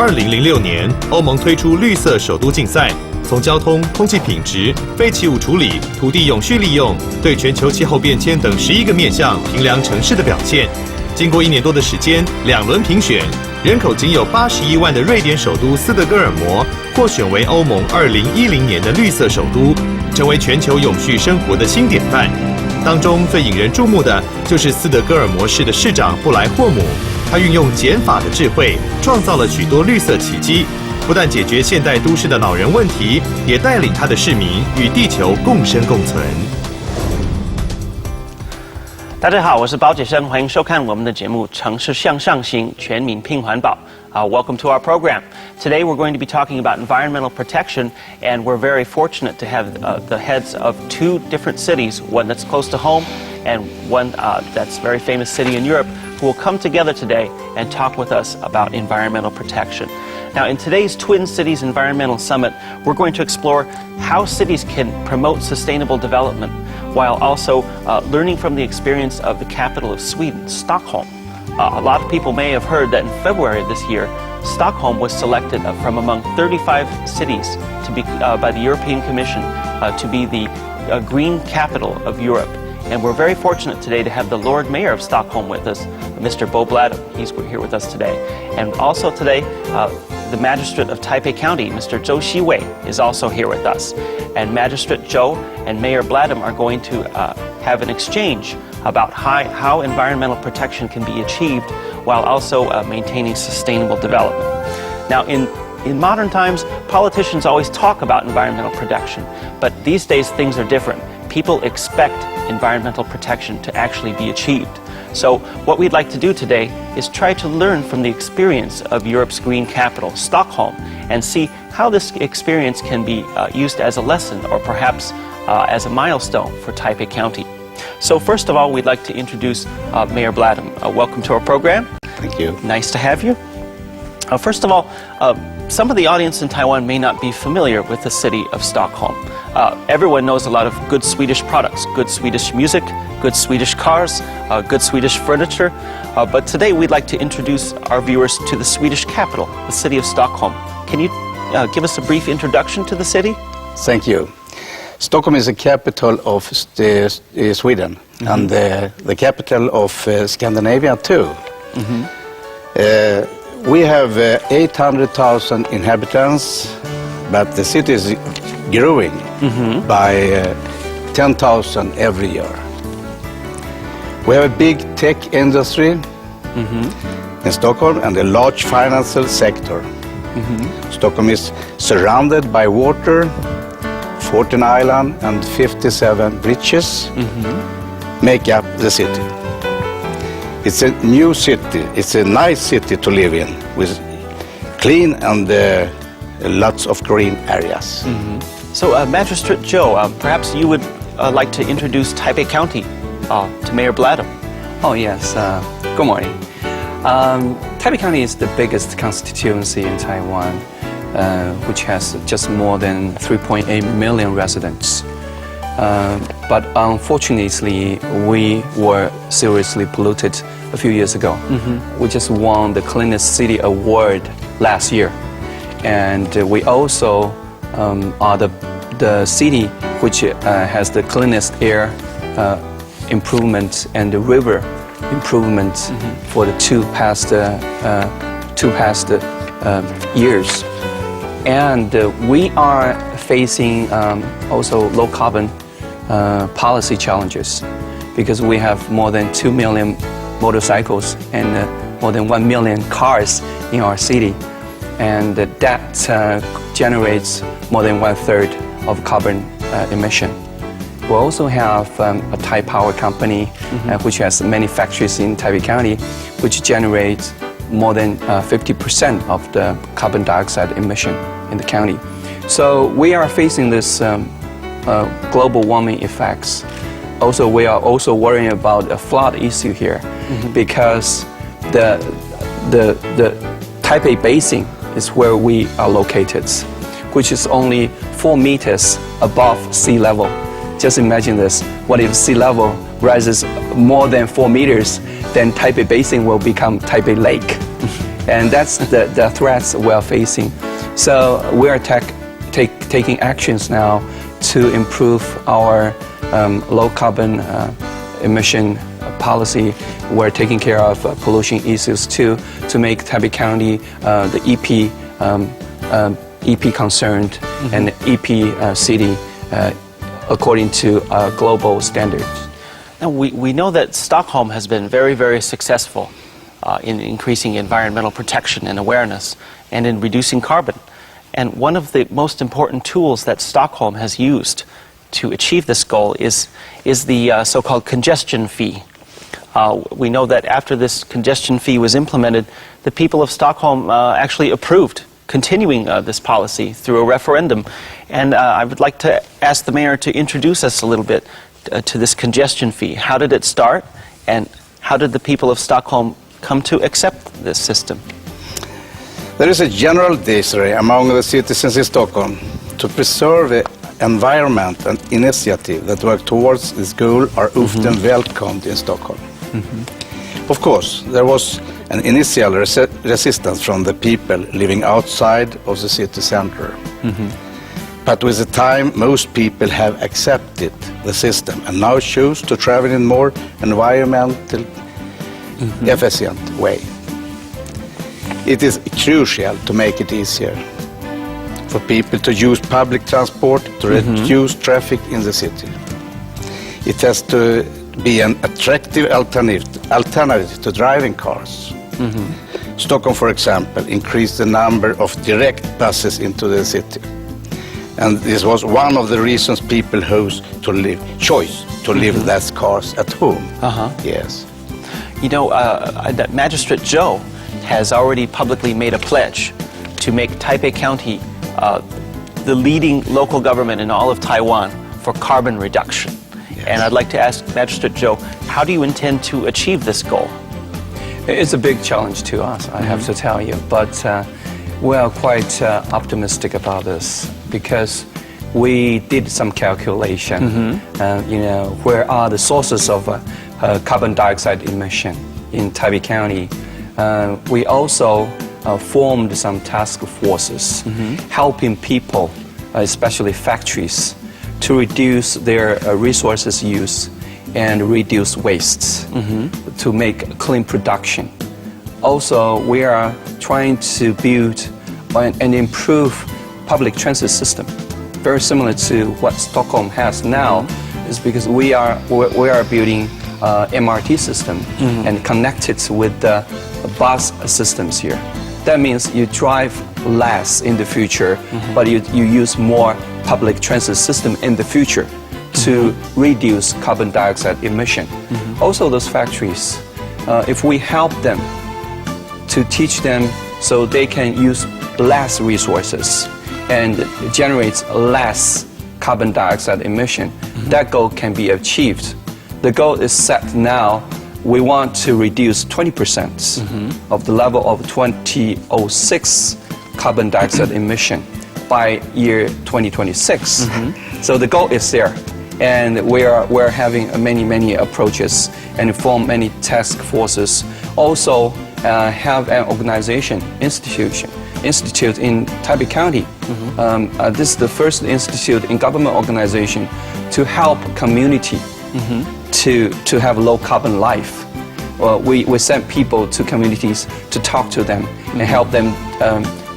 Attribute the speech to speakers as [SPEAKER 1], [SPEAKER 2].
[SPEAKER 1] 2006年，欧盟推出绿色首都竞赛，从交通、空气品质、废弃物处理、土地永续利用，对全球气候变迁等11个面向评量城市的表现。经过1年多的时间，2轮评选，人口仅有81万的瑞典首都斯德哥尔摩获选为欧盟2010年的绿色首都，成为全球永续生活的新典范。当中最引人注目的就是斯德哥尔摩市的市长布莱霍姆，他运用减法的智慧，创造了许多绿色奇迹，不但解决现代都市的老人问题，也带领他的市民与地球共生共存。
[SPEAKER 2] 大家好，我是包姐生，欢迎收看我们的节目《城市向上行，全民拚环保》。Welcome to our program. Today we're going to be talking about environmental protection, and we're very fortunate to have the heads of 2 different cities, one that's close to home and one that's a very famous city in Europe, who will come together today and talk with us about environmental protection. Now, in today's Twin Cities Environmental Summit, we're going to explore how cities can promote sustainable development while also learning from the experience of the capital of Sweden, Stockholm. A lot of people may have heard that in February of this year, Stockholm was selected from among 35 cities to be, by the European Commission to be the green capital of Europe. And we're very fortunate today to have the Lord Mayor of Stockholm with us, Mr. Bo Bladum. He's here with us today. And also today, the Magistrate of Taipei County, Mr. Zhou Xiwei, is also here with us. And Magistrate Zhou and Mayor Bladum are going to have an exchange about how environmental protection can be achieved while also maintaining sustainable development. Now, in modern times, politicians always talk about environmental protection, but these days things are different. People expect environmental protection to actually be achieved. So what we'd like to do today is try to learn from the experience of Europe's green capital, Stockholm, and see how this experience can be used as a lesson or perhaps as a milestone for Taipei County. So first of all, we'd like to introduce Mayor Bladum. Welcome to our program.
[SPEAKER 3] Thank you.
[SPEAKER 2] Nice to have you. First of all, some of the audience in Taiwan may not be familiar with the city of Stockholm. Everyone knows a lot of good Swedish products, good Swedish music, good Swedish cars, good Swedish furniture. But today we'd like to introduce our viewers to the Swedish capital, the city of Stockholm. Can you give us a brief introduction to the city?
[SPEAKER 3] Thank you. Stockholm is the capital of Sweden, and the capital of Scandinavia too. We have 800,000 inhabitants, but the city is growing by 10,000 every year. We have a big tech industry in Stockholm and a large financial sector. Stockholm is surrounded by water, 14 islands and 57 bridges make up the city. It's a new city. It's a nice city to live in with clean and lots of green areas.
[SPEAKER 2] So Magistrate Zhou, perhaps you would like to introduce Taipei County to Mayor Bladum.
[SPEAKER 4] Oh yes, good morning. Taipei County is the biggest constituency in Taiwan, which has just more than 3.8 million residents. But unfortunately, we were seriously polluted a few years ago. We just won the Cleanest City Award last year. And we also are the city which has the cleanest air improvement and the river improvement for the two past years. And we are facing also low carbon policy challenges because we have more than 2 million motorcycles and more than 1 million cars in our city. And that generates more than 1/3 of carbon emission. We also have a Thai power company which has many factories in Taipei County, which generates more than 50% of the carbon dioxide emission in the county. So we are facing this global warming effects. Also, we are also worrying about a flood issue here because the Taipei Basin is where we are located, which is only 4 meters above sea level. Just imagine this. What if sea level rises more than 4 meters? Then Taipei Basin will become Taipei Lake. And that's the threats we're facing. So we are taking actions now to improve our low carbon emission policy. We're taking care of pollution issues too, to make Taipei County the EP concerned and EP city according to global standards.
[SPEAKER 2] Now, we know that Stockholm has been very, very successful in increasing environmental protection and awareness and in reducing carbon. And one of the most important tools that Stockholm has used to achieve this goal is the so-called congestion fee. We know that after this congestion fee was implemented, the people of Stockholm actually approved continuing this policy through a referendum. And I would like to ask the mayor to introduce us a little bit to this congestion fee. How did it start, and how did the people of Stockholm come to accept this system?
[SPEAKER 3] There is a general desire among the citizens in Stockholm to preserve the environment, and initiatives that work towards this goal are often welcomed in Stockholm. Of course, there was an initial resistance from the people living outside of the city center. But with the time, most people have accepted the system and now choose to travel in more environmental efficient way. It is crucial to make it easier for people to use public transport to reduce traffic in the city. It has to be an attractive alternative to driving cars. Stockholm, for example, increased the number of direct buses into the city. And this was one of the reasons people choose to live less cars at home. Yes.
[SPEAKER 2] You know, that Magistrate Joe has already publicly made a pledge to make Taipei County the leading local government in all of Taiwan for carbon reduction.
[SPEAKER 3] Yes.
[SPEAKER 2] And I'd like to ask Magistrate Joe, how do you intend to achieve this goal?
[SPEAKER 4] It's a big challenge to us, I have to tell you, but we are quite optimistic about this because we did some calculation. You know, where are the sources of carbon dioxide emission in Taipei County? We also formed some task forces helping people, especially factories, to reduce their resources use and reduce wastes to make clean production. Also, we are trying to build and improve public transit system, very similar to what Stockholm has now. Is because we are building MRT system and connect it with the bus systems here. That means you drive less in the future, but you use more public transit system in the future to reduce carbon dioxide emission. Also, those factories, if we help them to teach them so they can use less resources and generates less carbon dioxide emission, that goal can be achieved. The goal is set now. We want to reduce 20% of the level of 2006 carbon dioxide emission by year 2026. So the goal is there. And we're having many approaches and form many task forces. Also have an organization, institute in Taipei County. This is the first institute in government organization to help community to have low carbon life. We send people to communities to talk to them and help them